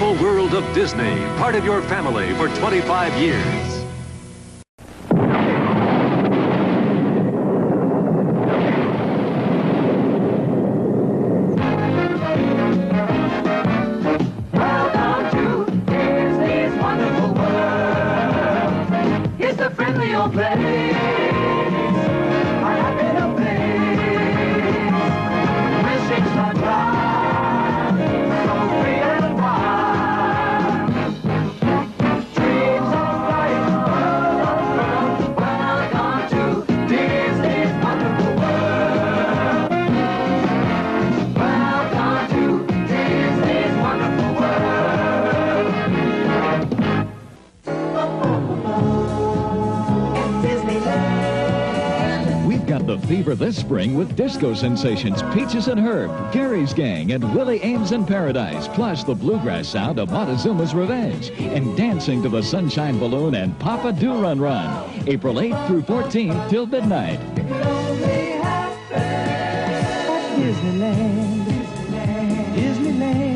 wonderful world of Disney, part of your family for 25 years. Welcome to Disney's wonderful world. It's a friendly old place. A happy little place. Wishing sunshine, so free and wild. Dreams of light, world of fun. Welcome to Disney's wonderful world. Welcome to Disney's wonderful world. At Disneyland. We've got the fever this spring with disco sensations Peaches and Herb, Gary's Gang, and Willie Ames in Paradise, plus the bluegrass sound of Montezuma's Revenge, and dancing to the Sunshine Balloon and Papa Do Run Run, April 8th through 14th till midnight. Disneyland, Disneyland,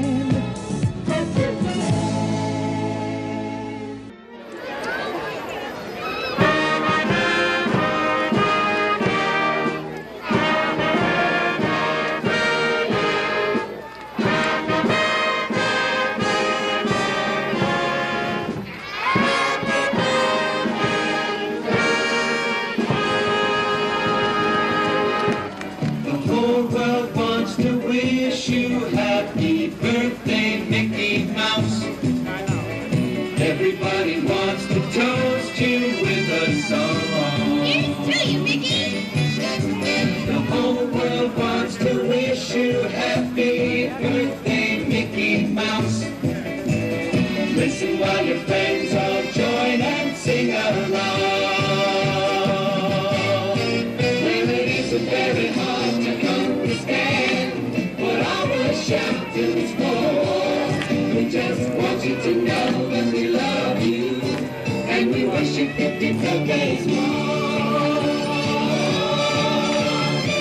The whole world wants to wish you happy birthday, Mickey Mouse. Everybody wants to toast you with a song. Here's to you, Mickey. The whole world wants to wish you happy birthday, Mickey Mouse. Listen while your friends all join and sing along. Well, it isn't very hard to understand what our shelter's for. We just want you to know that we love you and we wish you 50 birthdays more.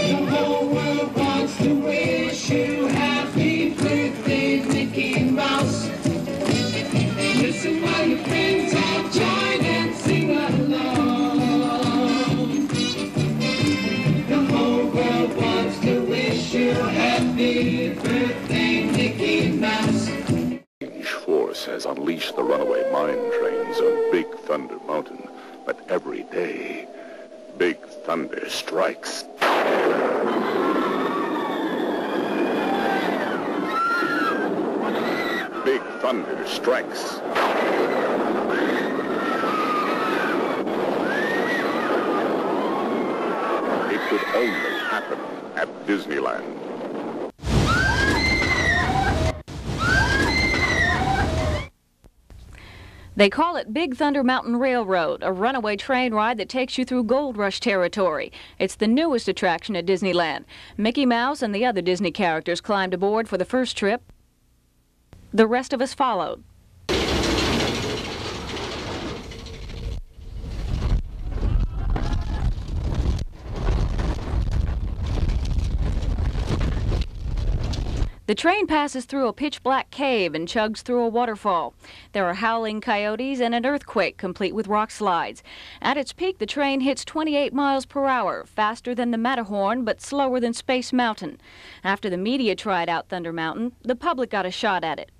The whole world wants to wish you happy birthday, Mickey Mouse. Listen while your friends all join and sing along. The whole world wants to wish you happy birthday, Mickey Mouse. Strange force has unleashed the runaway mine trains on Big Thunder Mountain, but every day, Big Thunder strikes. Big Thunder strikes. It could only happen at Disneyland. They call it Big Thunder Mountain Railroad, a runaway train ride that takes you through Gold Rush territory. It's the newest attraction at Disneyland. Mickey Mouse and the other Disney characters climbed aboard for the first trip. The rest of us followed. The train passes through a pitch-black cave and chugs through a waterfall. There are howling coyotes and an earthquake complete with rock slides. At its peak, the train hits 28 miles per hour, faster than the Matterhorn but slower than Space Mountain. After the media tried out Thunder Mountain, the public got a shot at it.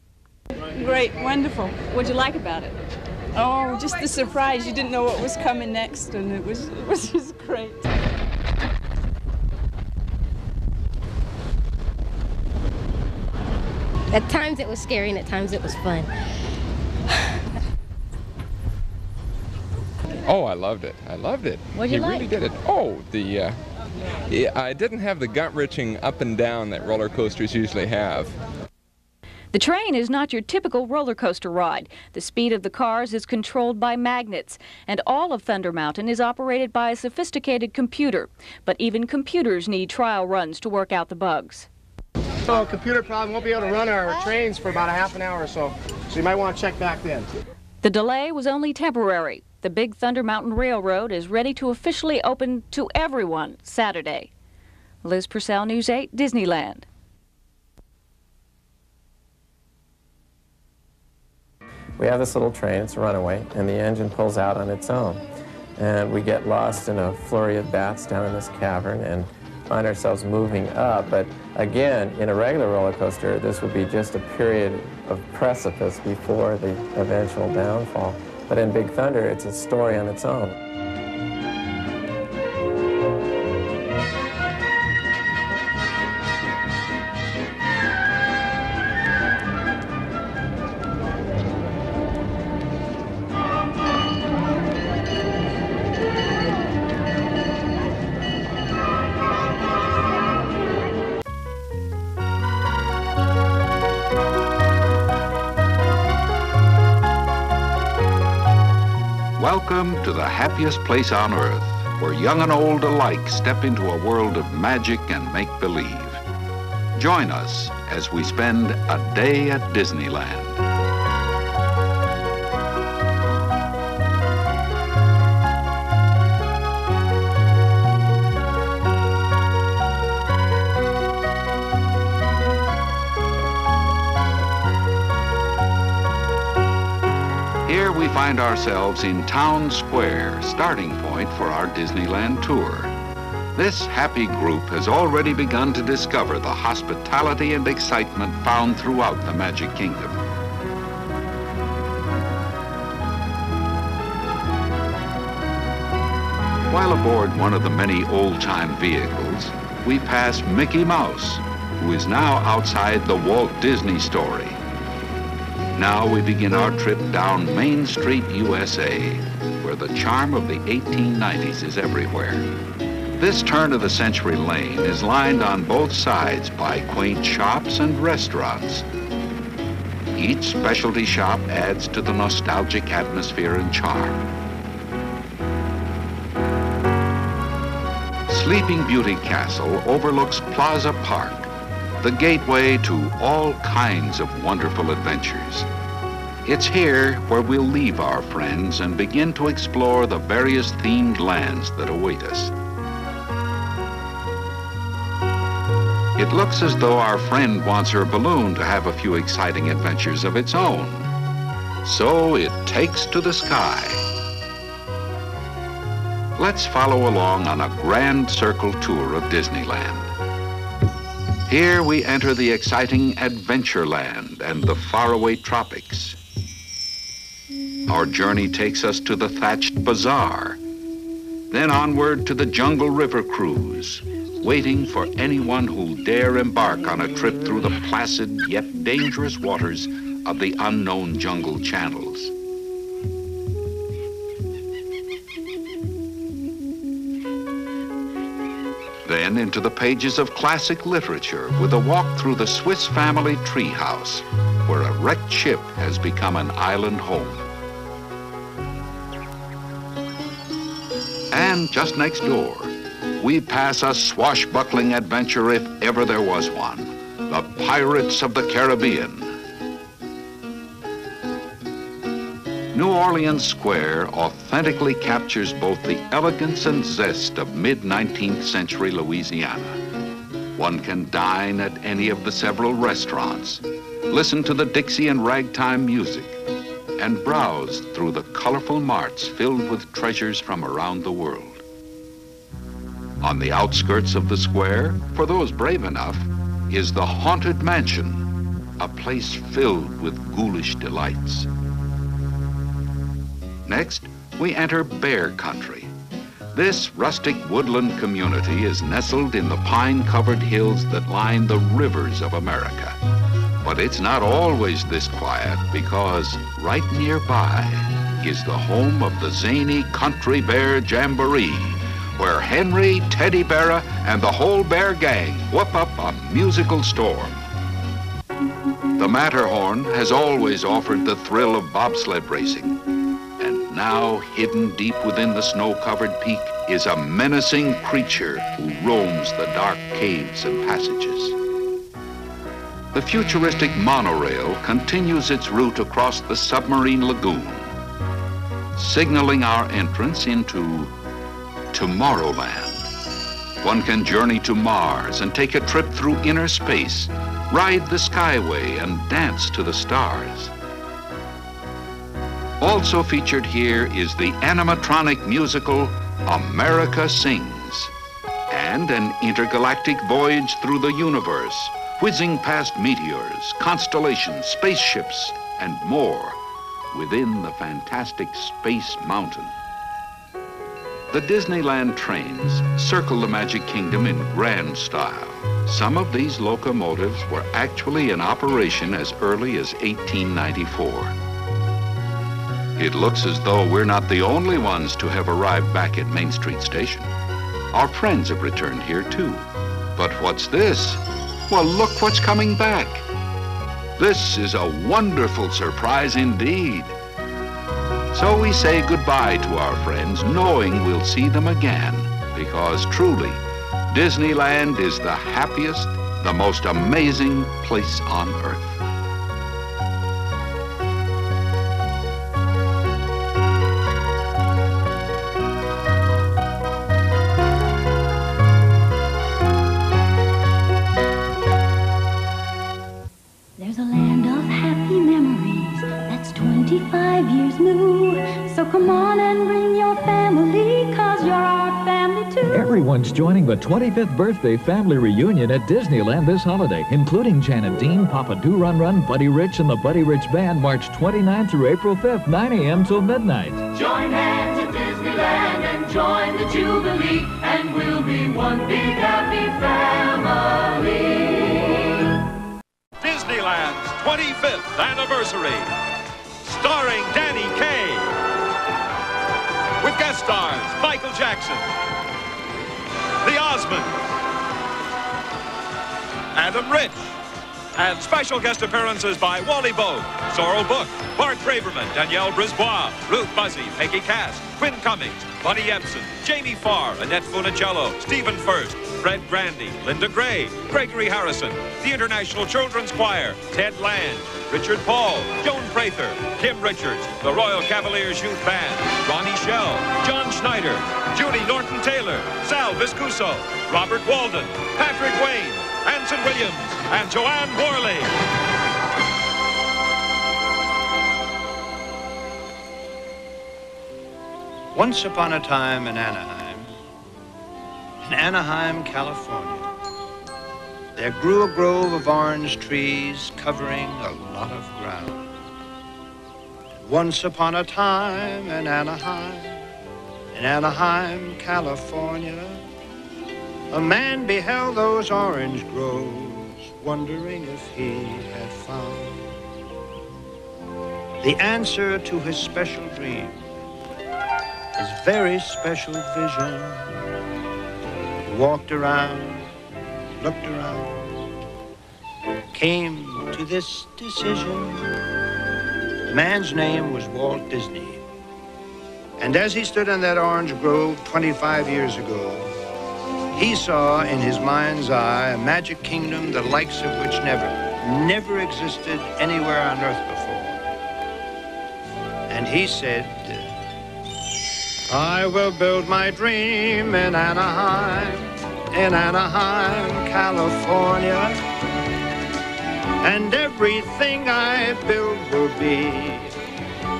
Great, wonderful. What'd you like about it? Oh, just the surprise. You didn't know what was coming next, and it was just great. At times it was scary and at times it was fun. Oh, I loved it. I loved it. What'd you like? He really did it. Oh, I didn't have the gut-wrenching up and down that roller coasters usually have. The train is not your typical roller coaster ride. The speed of the cars is controlled by magnets, and all of Thunder Mountain is operated by a sophisticated computer. But even computers need trial runs to work out the bugs. So a computer problem won't be able to run our trains for about a half an hour or so. So you might want to check back then. The delay was only temporary. The Big Thunder Mountain Railroad is ready to officially open to everyone Saturday. Liz Purcell, News 8, Disneyland. We have this little train, it's a runaway, and the engine pulls out on its own. And we get lost in a flurry of bats down in this cavern and find ourselves moving up. But again, in a regular roller coaster, this would be just a period of precipice before the eventual downfall. But in Big Thunder, it's a story on its own. Welcome to the happiest place on earth, where young and old alike step into a world of magic and make-believe. Join us as we spend a day at Disneyland. Here we find ourselves in Town Square, starting point for our Disneyland tour. This happy group has already begun to discover the hospitality and excitement found throughout the Magic Kingdom. While aboard one of the many old-time vehicles, we pass Mickey Mouse, who is now outside the Walt Disney Story. Now we begin our trip down Main Street, USA, where the charm of the 1890s is everywhere. This turn-of-the-century lane is lined on both sides by quaint shops and restaurants. Each specialty shop adds to the nostalgic atmosphere and charm. Sleeping Beauty Castle overlooks Plaza Park, the gateway to all kinds of wonderful adventures. It's here where we'll leave our friends and begin to explore the various themed lands that await us. It looks as though our friend wants her balloon to have a few exciting adventures of its own. So it takes to the sky. Let's follow along on a grand circle tour of Disneyland. Here we enter the exciting Adventureland and the faraway tropics. Our journey takes us to the Thatched Bazaar, then onward to the Jungle River Cruise, waiting for anyone who'll dare embark on a trip through the placid yet dangerous waters of the unknown jungle channels. Then into the pages of classic literature with a walk through the Swiss family treehouse, where a wrecked ship has become an island home. And just next door, we pass a swashbuckling adventure if ever there was one, the Pirates of the Caribbean. New Orleans Square authentically captures both the elegance and zest of mid-19th century Louisiana. One can dine at any of the several restaurants, listen to the Dixie and ragtime music, and browse through the colorful marts filled with treasures from around the world. On the outskirts of the square, for those brave enough, is the Haunted Mansion, a place filled with ghoulish delights. Next, we enter Bear Country. This rustic woodland community is nestled in the pine-covered hills that line the rivers of America. But it's not always this quiet, because right nearby is the home of the zany Country Bear Jamboree, where Henry, Teddy Bear, and the whole bear gang whoop up a musical storm. The Matterhorn has always offered the thrill of bobsled racing. And now, hidden deep within the snow-covered peak, is a menacing creature who roams the dark caves and passages. The futuristic monorail continues its route across the submarine lagoon, signaling our entrance into Tomorrowland. One can journey to Mars and take a trip through inner space, ride the Skyway and dance to the stars. Also featured here is the animatronic musical America Sings, and an intergalactic voyage through the universe, whizzing past meteors, constellations, spaceships, and more within the fantastic Space Mountain. The Disneyland trains circle the Magic Kingdom in grand style. Some of these locomotives were actually in operation as early as 1894. It looks as though we're not the only ones to have arrived back at Main Street Station. Our friends have returned here too. But what's this? Well, look what's coming back. This is a wonderful surprise indeed. So we say goodbye to our friends, knowing we'll see them again, because truly, Disneyland is the happiest, the most amazing place on earth. There's a land of happy memories that's 25 years new. So come on and bring your family, 'cause you're our family too. Everyone's joining the 25th birthday family reunion at Disneyland this holiday, including Janet Dean, Papa Do Run Run, Buddy Rich, and the Buddy Rich Band, March 29th through April 5th, 9 a.m. till midnight. Join hands at Disneyland and join the Jubilee, and we'll be one big happy family. Disneyland's 25th anniversary, starring Danny Kaye, with guest stars Michael Jackson, the Osmonds, Adam Rich, and special guest appearances by Wally Bogue, Sorrel Book, Bart Braverman, Danielle Brisbois, Ruth Buzzy, Peggy Cass, Quinn Cummings, Buddy Ebsen, Jamie Farr, Annette Funicello, Stephen First, Fred Grandy, Linda Gray, Gregory Harrison, the International Children's Choir, Ted Land, Richard Paul, Joan Prather, Kim Richards, the Royal Cavaliers Youth Band, Ronnie Shell, John Schneider, Judy Norton-Taylor, Sal Viscuso, Robert Walden, Patrick Wayne, Anson Williams, and Joanne Worley. Once upon a time in Anaheim, California, there grew a grove of orange trees covering a lot of ground. Once upon a time in Anaheim, California, a man beheld those orange groves, wondering if he had found the answer to his special dream, his very special vision. He walked around, looked around, came to this decision. The man's name was Walt Disney. And as he stood in that orange grove 25 years ago, he saw in his mind's eye a magic kingdom the likes of which never existed anywhere on earth before. And he said, I will build my dream in Anaheim, California. And everything I build will be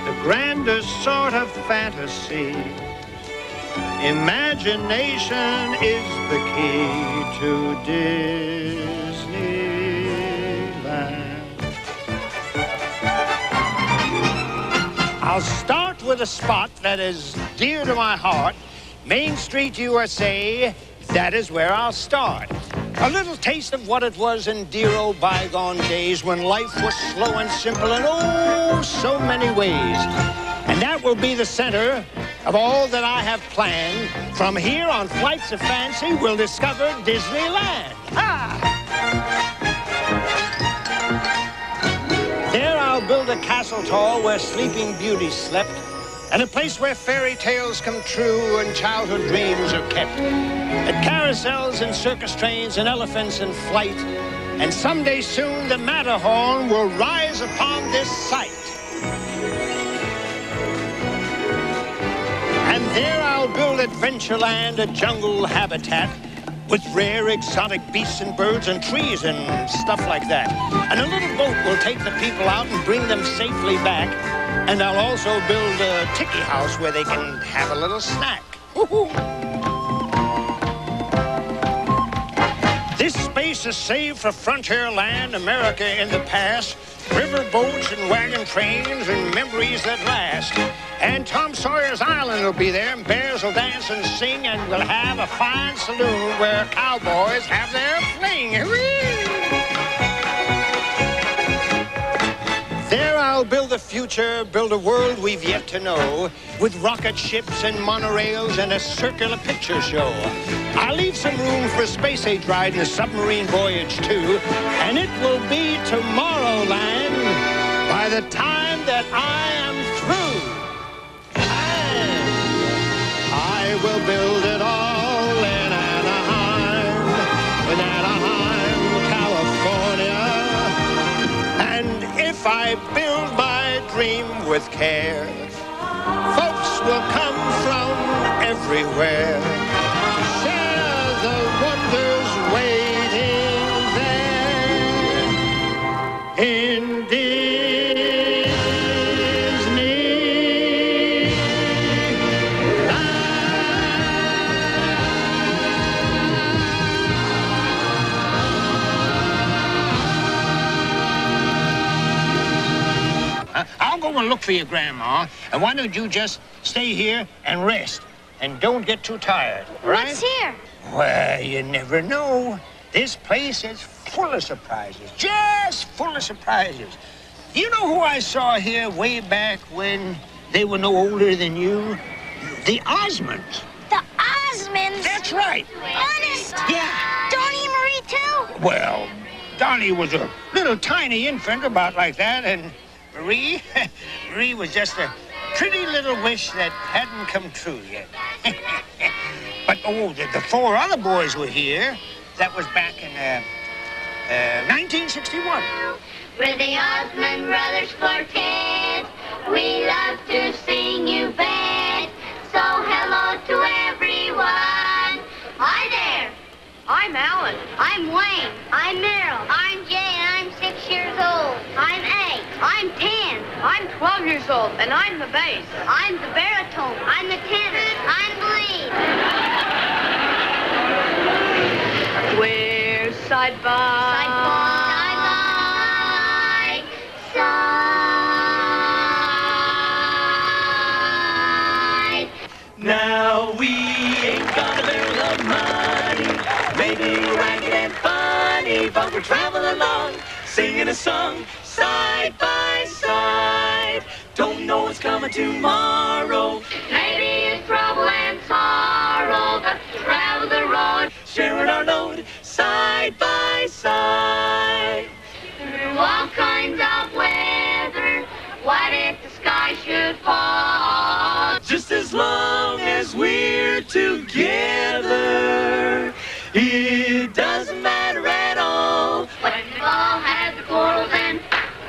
the grandest sort of fantasy. Imagination is the key to Disneyland. I'll start with a spot that is dear to my heart, Main Street, USA. That is where I'll start. A little taste of what it was in dear old bygone days when life was slow and simple in oh so many ways. And that will be the center of all that I have planned. From here on Flights of Fancy, we'll discover Disneyland. There I'll build a castle tall where Sleeping Beauty slept, and a place where fairy tales come true and childhood dreams are kept. At carousels and circus trains and elephants in flight, and someday soon the Matterhorn will rise upon this site. And there I'll build Adventureland, a jungle habitat with rare exotic beasts and birds and trees and stuff like that. And a little boat will take the people out and bring them safely back. And I'll also build a tiki house where they can have a little snack. This space is saved for frontier land, America in the past, river boats and wagon trains and memories that last. And Tom Sawyer's Island will be there, and bears will dance and sing, and we'll have a fine saloon where cowboys have their fling. There I'll build the future, build a world we've yet to know, with rocket ships and monorails and a circular picture show. I'll leave some room for a space age ride and a submarine voyage too, and it will be Tomorrowland by the time that I am through. And I will build it all in Anaheim, California. And if I build my dream with care, folks will come from everywhere to share the wonders waiting there in I'll go and look for your grandma, and why don't you just stay here and rest, and don't get too tired, all right? What's here? Well, you never know. This place is full of surprises, just full of surprises. You know who I saw here way back when they were no older than you? The Osmonds. The Osmonds? That's right. Honest? Yeah. Donnie and Marie, too? Well, Donnie was a little tiny infant about like that, and Marie was just a pretty little wish that hadn't come true yet. But, the four other boys were here. That was back in 1961. We're the Osmond Brothers Quartet. We love to sing, you bet. So hello to everyone. Hi there. I'm Alan. I'm Wayne. I'm Meryl. I'm Jay, and I'm 6 years old. I'm 8. I'm 10. I'm 12 years old, and I'm the bass. I'm the baritone. I'm the tenor. I'm the lead. We're side by side. Now we ain't got a barrel of money, maybe ragged and funny, but we're traveling along, singing a song, side by side. Don't know what's coming tomorrow. Maybe it's trouble and sorrow, but travel the road, sharing our load, side by side. Through all kinds of weather, what if the sky should fall? Just as long as we're together, it doesn't matter at all. When we've all had the quarrels and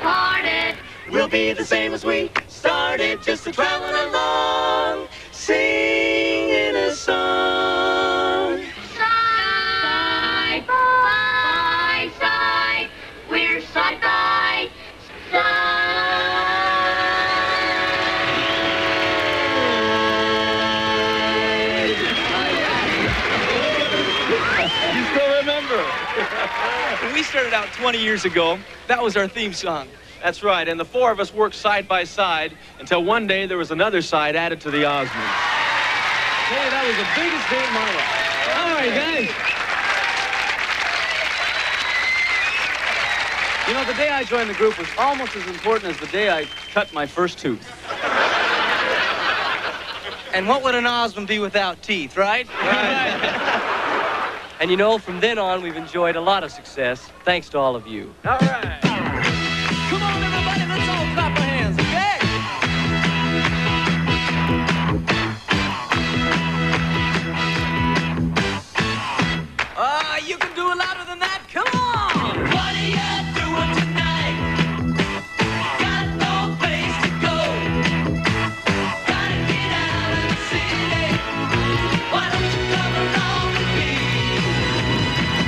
parted, we'll be the same as we started, just a traveling along, singing a song. Side by side, we're side by side. You still remember? When we started out 20 years ago, that was our theme song. That's right, and the four of us worked side by side until one day there was another side added to the Osmonds. I tell you, that was the biggest day of my life. All right, guys. You know, the day I joined the group was almost as important as the day I cut my first tooth. And what would an Osmond be without teeth, right? Right. And you know, from then on, we've enjoyed a lot of success, thanks to all of you. All right. Come on, everybody, let's all clap our hands, okay? You can do it louder than that. Come on! What are you doing tonight? Got no place to go. Gotta get out of the city. Why don't you come along with me?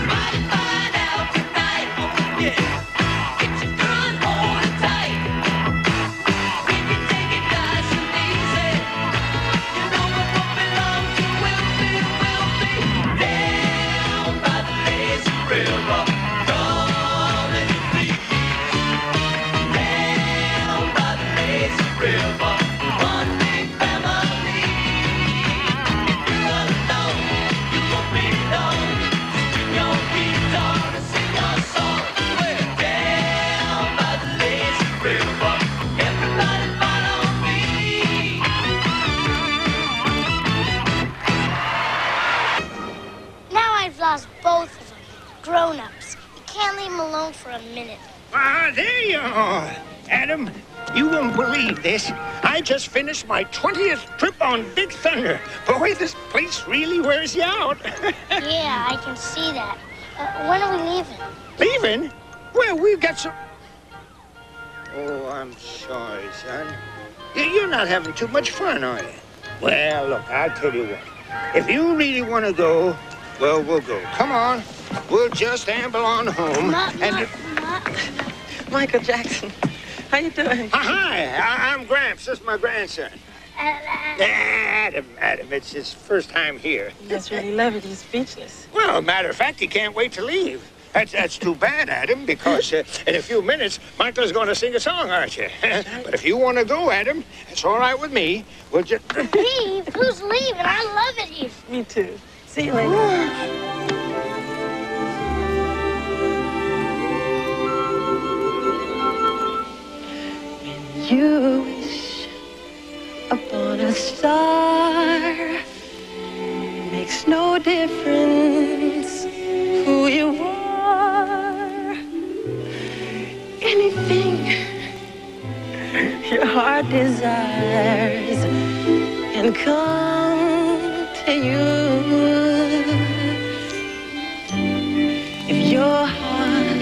Might find out tonight what we get. I've lost both of them. Grown-ups. You can't leave them alone for a minute. Ah, there you are. Adam, you won't believe this. I just finished my 20th trip on Big Thunder. Boy, this place really wears you out. Yeah, I can see that. When are we leaving? Leaving? Well, we've got some... Oh, I'm sorry, son. You're not having too much fun, are you? Well, look, I'll tell you what. If you really want to go, well, we'll go. Come on. We'll just amble on home. Michael Jackson, how you doing? Hi, I'm Gramps. This is my grandson. Adam, it's his first time here. He just really love it. He's speechless. Well, matter of fact, he can't wait to leave. That's too bad, Adam, because in a few minutes, Michael's going to sing a song, aren't you? But if you want to go, Adam, it's all right with me. We'll just... Leave? Who's leaving? I love it here. Me too. See you later. You wish upon a star. Makes no difference who you are. Anything your heart desires can come to you. If your heart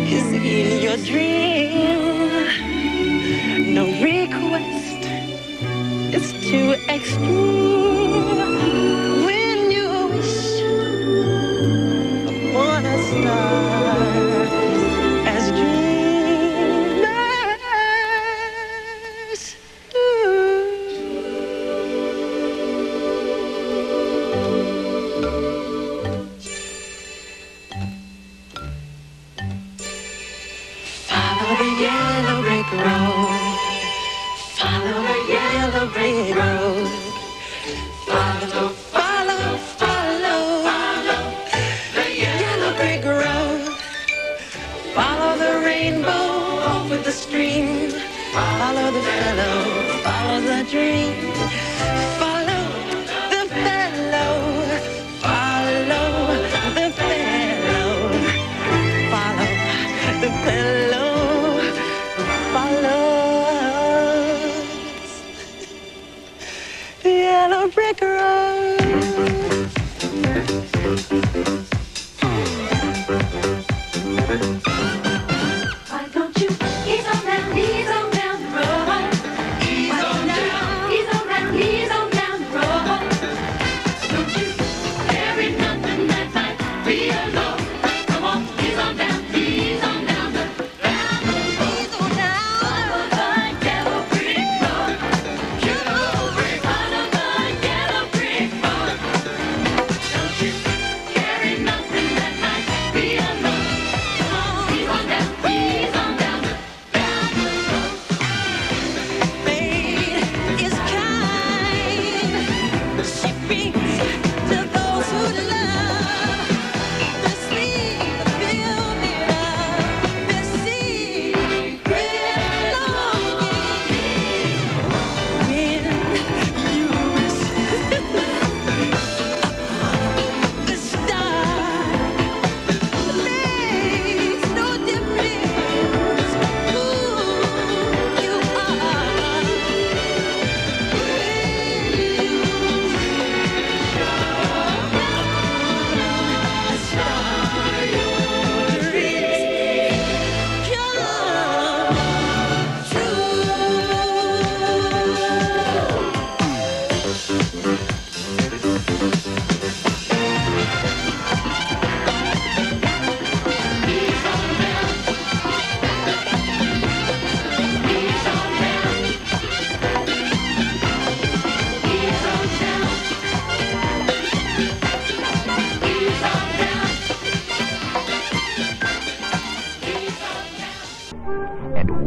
is in your dream, no request is too extreme. When you wish upon a star, as dreamers do. Follow the yellow brick road. Follow the yellow brick road. Follow, follow, follow, follow the yellow brick road. Follow the rainbow over the stream. Follow the fellow, follow the dream. Follow the fellow, follow the fellow. Follow the fellow, follow. Yellow brick road. Why don't you ease on down the road? Ease on down, ease on down, ease on down the road. Don't you carry nothing that might be alone. Come on, ease on down the road. Ease on down the yellow brick road. Yellow brick road.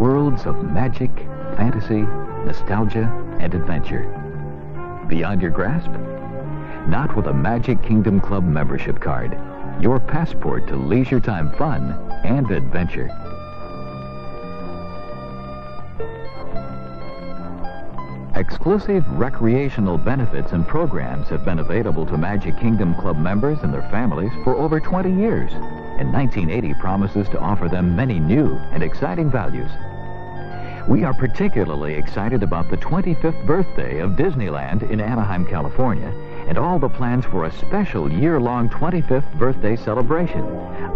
worlds of magic, fantasy, nostalgia, and adventure. Beyond your grasp? Not with a Magic Kingdom Club membership card, your passport to leisure time fun and adventure. Exclusive recreational benefits and programs have been available to Magic Kingdom Club members and their families for over 20 years, and 1980 promises to offer them many new and exciting values. We are particularly excited about the 25th birthday of Disneyland in Anaheim, California, and all the plans for a special year-long 25th birthday celebration,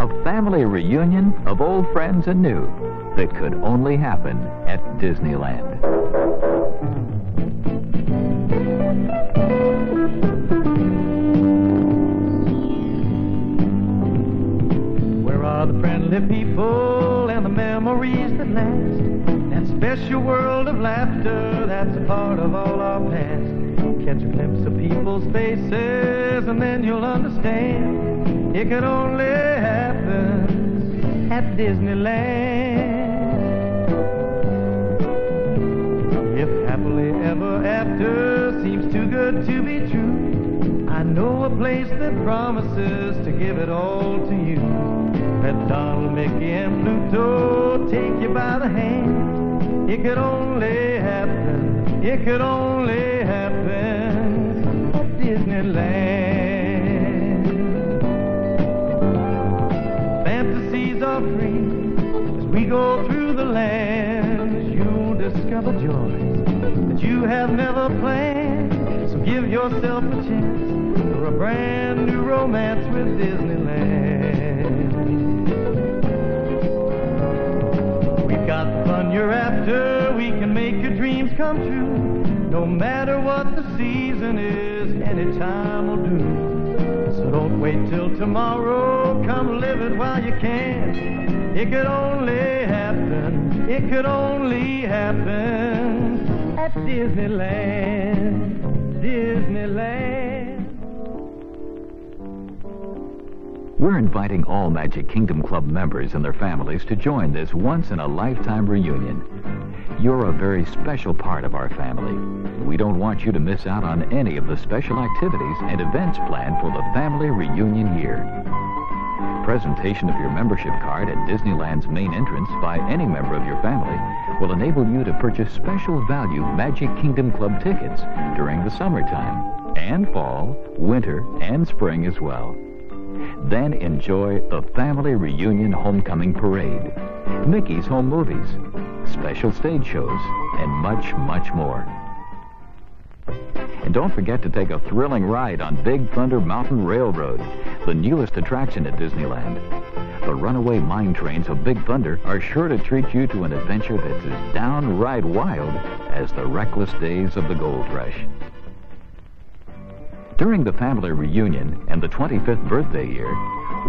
a family reunion of old friends and new that could only happen at Disneyland. Where are the friendly people and the memories that last? That special world of laughter that's a part of all our past. Catch a glimpse of people's faces and then you'll understand it could only happen at Disneyland. If happily ever after seems too good to be true, I know a place that promises to give it all to you. Let Donald, Mickey, and Pluto take you by the hand. It could only happen, it could only happen at Disneyland. Fantasies are free as we go through the land. You'll discover joys that you have never planned. So give yourself a chance for a brand new romance with Disneyland. We've got the fun you're after, we can make your dreams come true. No matter what the season is, any time will do. So don't wait till tomorrow, come live it while you can. It could only happen, it could only happen at Disneyland, Disneyland. We're inviting all Magic Kingdom Club members and their families to join this once-in-a-lifetime reunion. You're a very special part of our family. We don't want you to miss out on any of the special activities and events planned for the family reunion year. Presentation of your membership card at Disneyland's main entrance by any member of your family will enable you to purchase special value Magic Kingdom Club tickets during the summertime, and fall, winter, and spring as well. Then enjoy the Family Reunion Homecoming Parade, Mickey's Home Movies, special stage shows, and much, much more. And don't forget to take a thrilling ride on Big Thunder Mountain Railroad, the newest attraction at Disneyland. The runaway mine trains of Big Thunder are sure to treat you to an adventure that's as downright wild as the reckless days of the gold rush. During the family reunion and the 25th birthday year,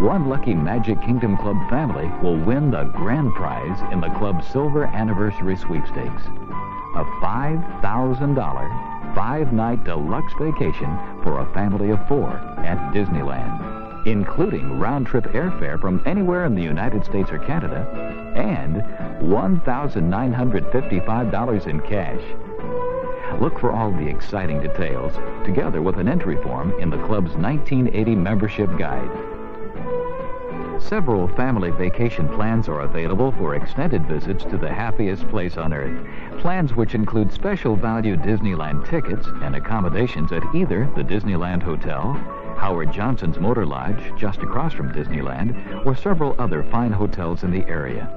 one lucky Magic Kingdom Club family will win the grand prize in the club's Silver Anniversary Sweepstakes, a $5,000 5-night deluxe vacation for a family of 4 at Disneyland, including round-trip airfare from anywhere in the United States or Canada, and $1,955 in cash. Look for all the exciting details, together with an entry form in the club's 1980 membership guide. Several family vacation plans are available for extended visits to the happiest place on earth. Plans which include special value Disneyland tickets and accommodations at either the Disneyland Hotel, Howard Johnson's Motor Lodge just across from Disneyland, or several other fine hotels in the area.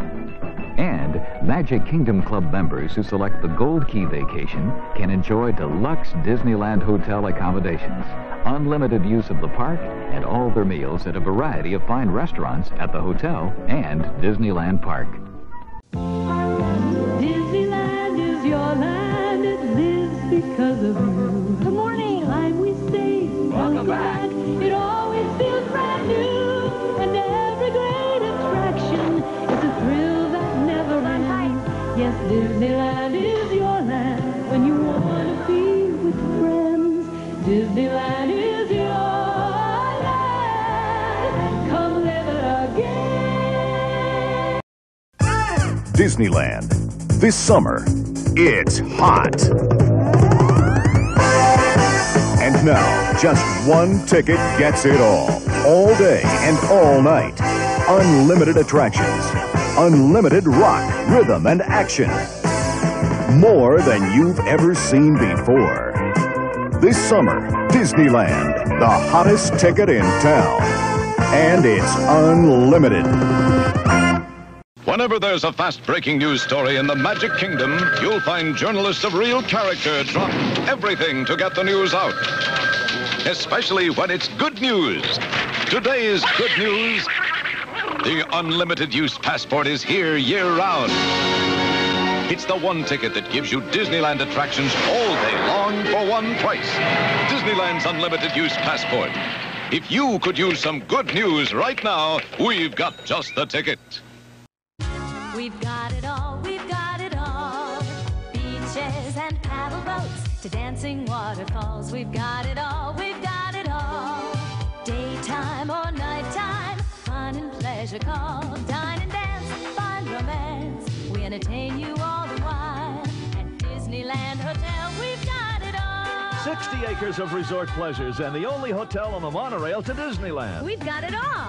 And Magic Kingdom Club members who select the Gold Key vacation can enjoy deluxe Disneyland Hotel accommodations, unlimited use of the park, and all their meals at a variety of fine restaurants at the hotel and Disneyland Park. Disneyland is your land, it lives because of you. Good morning. Time we say, welcome back. It always feels brand new, and every great attraction is a thrill that never ends. Yes, Disneyland is your land when you want to be with friends. Disneyland is your land. Come live it again. Disneyland. This summer, it's hot. And now, just one ticket gets it all day and all night. Unlimited attractions, unlimited rock, rhythm, and action. more than you've ever seen before. This summer, Disneyland, the hottest ticket in town. And it's unlimited. Whenever there's a fast-breaking news story in the Magic Kingdom, you'll find journalists of real character drop everything to get the news out. Especially when it's good news. Today's good news: the unlimited use passport is here year-round. It's the one ticket that gives you Disneyland attractions all day long for one price. Disneyland's unlimited use passport. If you could use some good news right now, we've got just the ticket. We've got it all, we've got it all. Beaches and paddle boats to dancing waterfalls. We've got it all, we've got it all. Daytime or nighttime, fun and pleasure call. Dine and dance, find romance. We entertain you all the while. At Disneyland Hotel, we've got it all. 60 acres of resort pleasures and the only hotel on the monorail to Disneyland. We've got it all.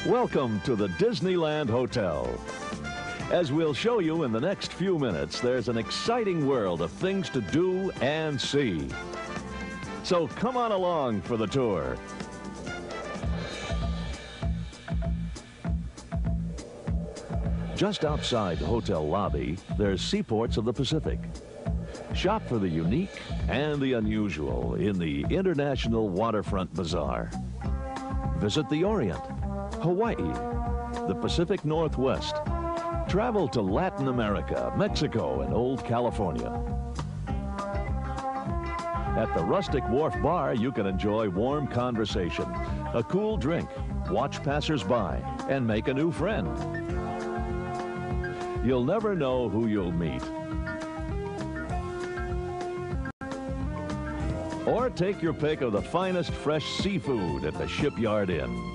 Welcome to the Disneyland Hotel. As we'll show you in the next few minutes, there's an exciting world of things to do and see. So come on along for the tour. Just outside the hotel lobby, there's Seaports of the Pacific. Shop for the unique and the unusual in the International Waterfront Bazaar. Visit the Orient, Hawaii, the Pacific Northwest. Travel to Latin America, Mexico, and Old California. At the Rustic Wharf Bar, you can enjoy warm conversation, a cool drink, watch passers-by, and make a new friend. You'll never know who you'll meet. Or take your pick of the finest fresh seafood at the Shipyard Inn.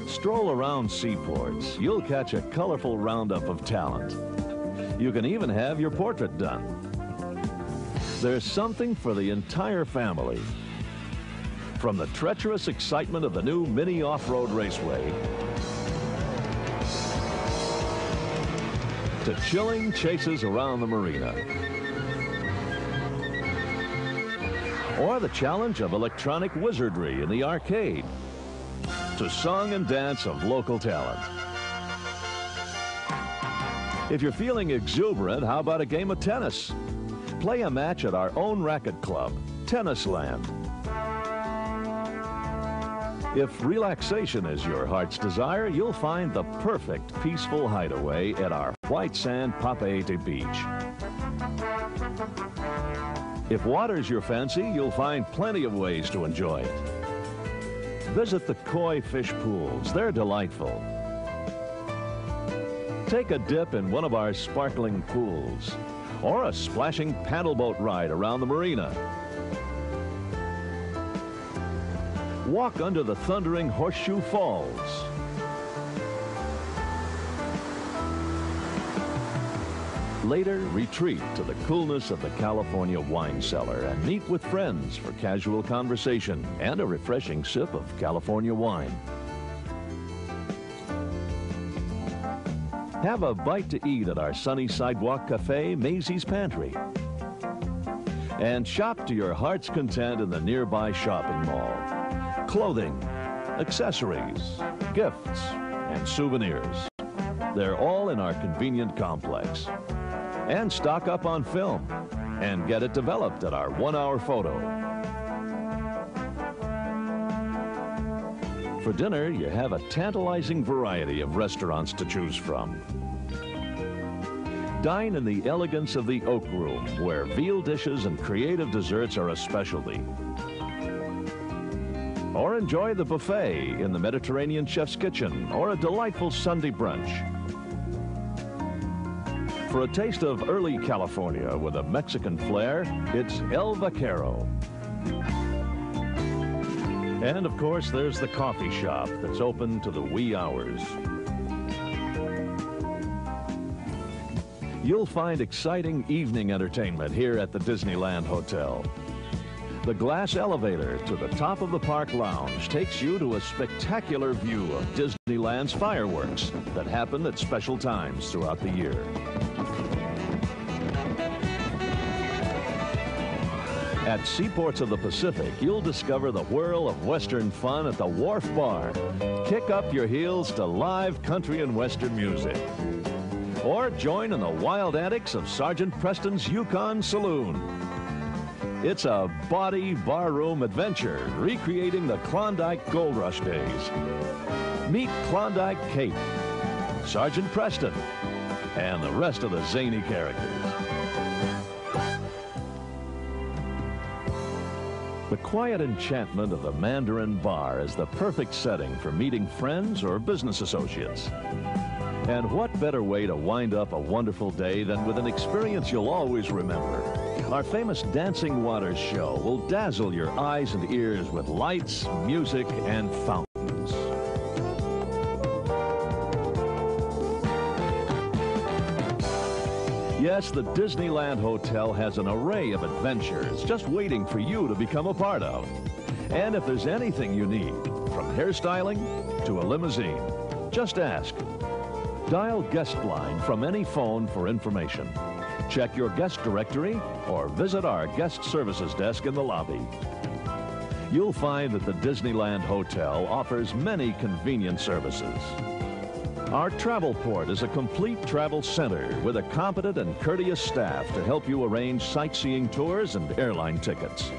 Stroll around Seaports. You'll catch a colorful roundup of talent. You can even have your portrait done. There's something for the entire family. From the treacherous excitement of the new mini off-road raceway to chilling chases around the marina, or the challenge of electronic wizardry in the arcade, to song and dance of local talent. If you're feeling exuberant, how about a game of tennis? Play a match at our own racket club, Tennisland. If relaxation is your heart's desire, you'll find the perfect peaceful hideaway at our White Sand Papeete Beach. If water's your fancy, you'll find plenty of ways to enjoy it. Visit the koi fish pools. They're delightful. Take a dip in one of our sparkling pools or a splashing paddle boat ride around the marina. Walk under the thundering Horseshoe Falls. Later, retreat to the coolness of the California wine cellar and meet with friends for casual conversation and a refreshing sip of California wine. Have a bite to eat at our sunny sidewalk cafe, Maisie's Pantry. And shop to your heart's content in the nearby shopping mall. Clothing, accessories, gifts, and souvenirs. They're all in our convenient complex. And stock up on film and get it developed at our 1-hour photo. For dinner, you have a tantalizing variety of restaurants to choose from. Dine in the elegance of the Oak Room, where veal dishes and creative desserts are a specialty. or enjoy the buffet in the Mediterranean Chef's Kitchen, or a delightful Sunday brunch. For a taste of early California with a Mexican flair, it's El Vaquero. And of course, there's the coffee shop that's open to the wee hours. You'll find exciting evening entertainment here at the Disneyland Hotel. The glass elevator to the top of the park lounge takes you to a spectacular view of Disneyland's fireworks that happen at special times throughout the year. At Seaports of the Pacific, you'll discover the whirl of Western fun at the Wharf Bar. Kick up your heels to live country and Western music. Or join in the wild antics of Sergeant Preston's Yukon Saloon. It's a bawdy barroom adventure recreating the Klondike Gold Rush days. Meet Klondike Kate, Sergeant Preston, and the rest of the zany characters. The quiet enchantment of the Mandarin Bar is the perfect setting for meeting friends or business associates. And what better way to wind up a wonderful day than with an experience you'll always remember? Our famous Dancing Waters show will dazzle your eyes and ears with lights, music, and fountains. Yes, the Disneyland Hotel has an array of adventures just waiting for you to become a part of. And if there's anything you need, from hairstyling to a limousine, just ask. Dial guest line from any phone for information. Check your guest directory or visit our guest services desk in the lobby. You'll find that the Disneyland Hotel offers many convenient services. Our travel port is a complete travel center with a competent and courteous staff to help you arrange sightseeing tours and airline tickets.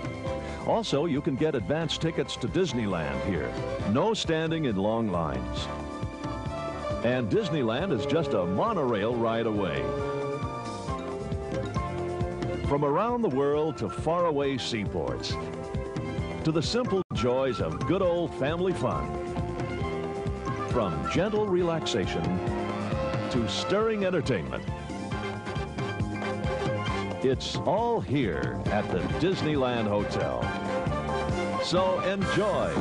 Also, you can get advance tickets to Disneyland here. No standing in long lines. And Disneyland is just a monorail ride away. From around the world to faraway seaports, to the simple joys of good old family fun. From gentle relaxation to stirring entertainment. It's all here at the Disneyland Hotel. So enjoy.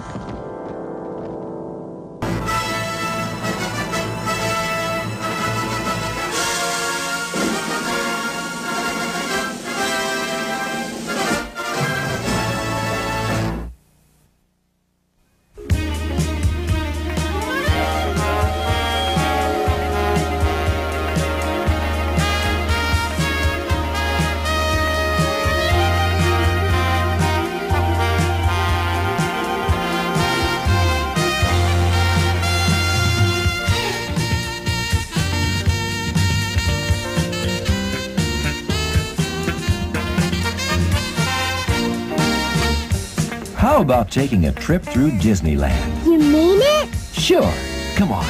How about taking a trip through Disneyland? You mean it? Sure. Come on.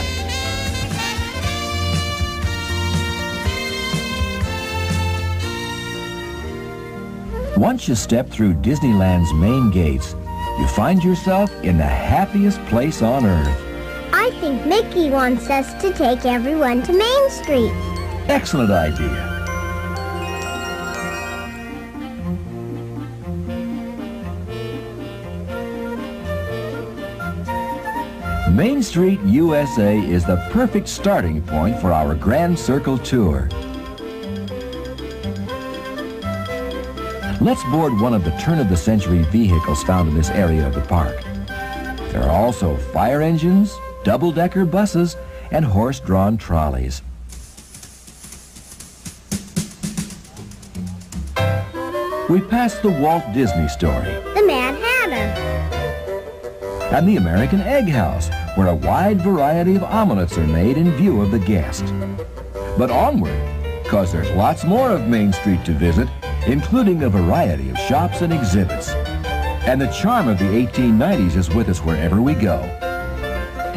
Once you step through Disneyland's main gates, you find yourself in the happiest place on Earth. I think Mickey wants us to take everyone to Main Street. Excellent idea. Main Street, USA is the perfect starting point for our Grand Circle tour. Let's board one of the turn-of-the-century vehicles found in this area of the park. There are also fire engines, double-decker buses, and horse-drawn trolleys. We pass the Walt Disney Story. The Mad Hatter. And the American Egg House, where a wide variety of omelets are made in view of the guest. But onward, because there's lots more of Main Street to visit, including a variety of shops and exhibits. And the charm of the 1890s is with us wherever we go.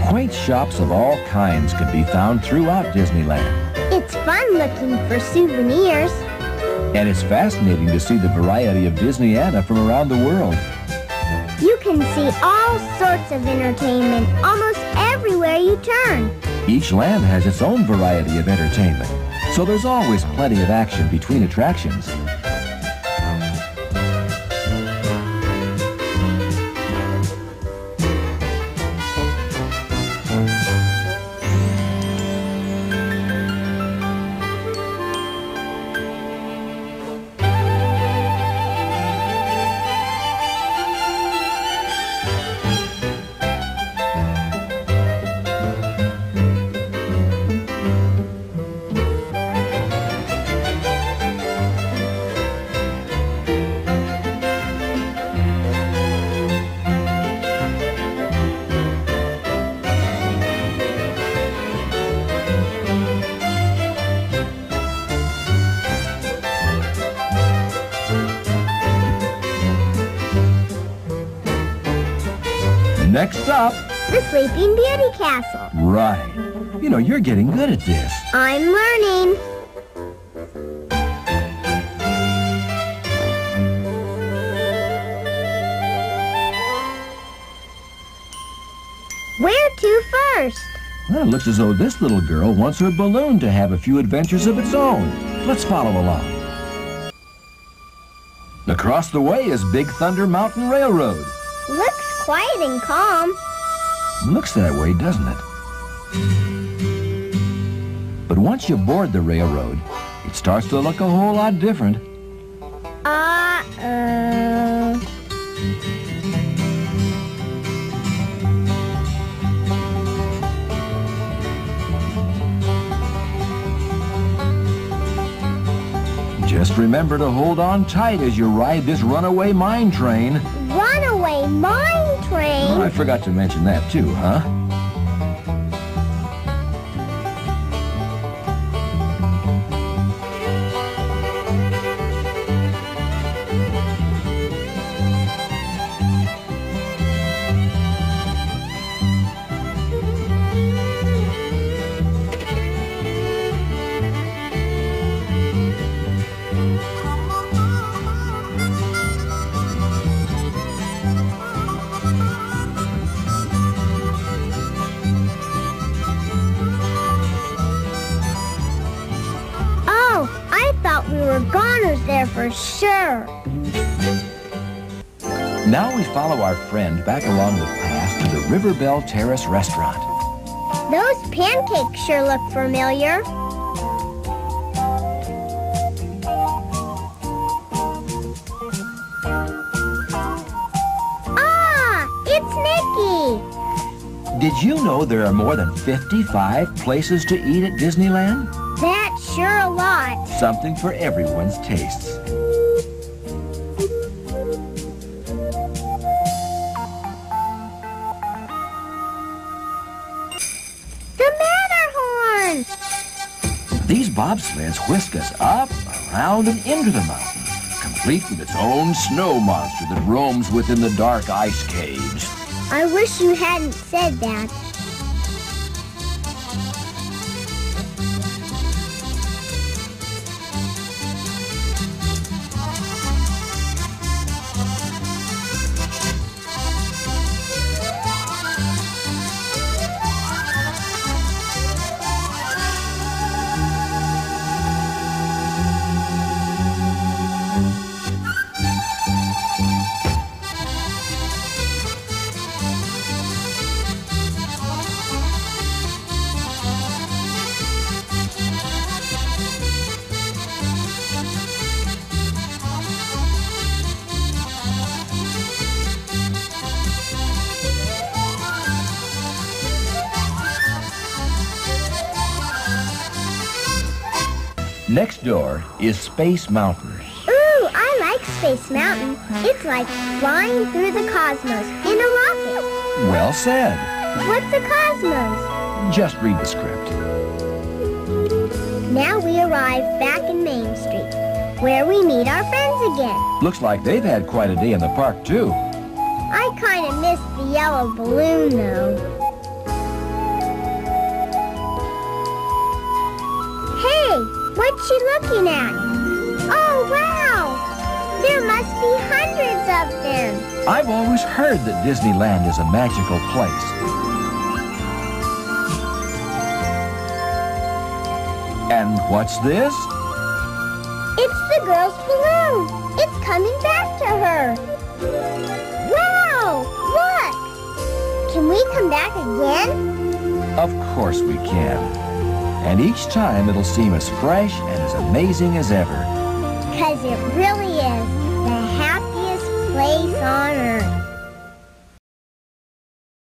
Quaint shops of all kinds can be found throughout Disneyland. It's fun looking for souvenirs. And it's fascinating to see the variety of Disneyana from around the world. You can can see all sorts of entertainment almost everywhere you turn. Each land has its own variety of entertainment, so there's always plenty of action between attractions. Next up, The Sleeping Beauty Castle. right. You know, you're getting good at this. I'm learning. Where to first? Well, it looks as though this little girl wants her balloon to have a few adventures of its own. Let's follow along. Across the way is Big Thunder Mountain Railroad. Looks quiet and calm. Looks that way, doesn't it? But once you board the railroad, it starts to look a whole lot different. Uh-oh. Just remember to hold on tight as you ride this runaway mine train. Runaway mine train? Oh, I forgot to mention that too, huh? We were goners there for sure. Now we follow our friend back along the path to the Riverbell Terrace restaurant. Those pancakes sure look familiar. Ah, it's Mickey. Did you know there are more than 55 places to eat at Disneyland? That's sure a lot. Something for everyone's tastes. The Matterhorn! These bobsleds whisk us up, around, and into the mountain, complete with its own snow monster that roams within the dark ice caves. I wish you hadn't said that. Next door is Space Mountain. Ooh, I like Space Mountain. It's like flying through the cosmos in a rocket. Well said. What's a cosmos? Just read the script. Now we arrive back in Main Street, where we meet our friends again. Looks like they've had quite a day in the park, too. I kind of missed the yellow balloon, though. What's she looking at? Oh, wow! There must be hundreds love them. I've always heard that Disneyland is a magical place. And what's this? It's the girl's balloon. It's coming back to her. Wow! Look! Can we come back again? Of course we can. And each time it'll seem as fresh and as amazing as ever. 'Cause it really is the happiest place on earth.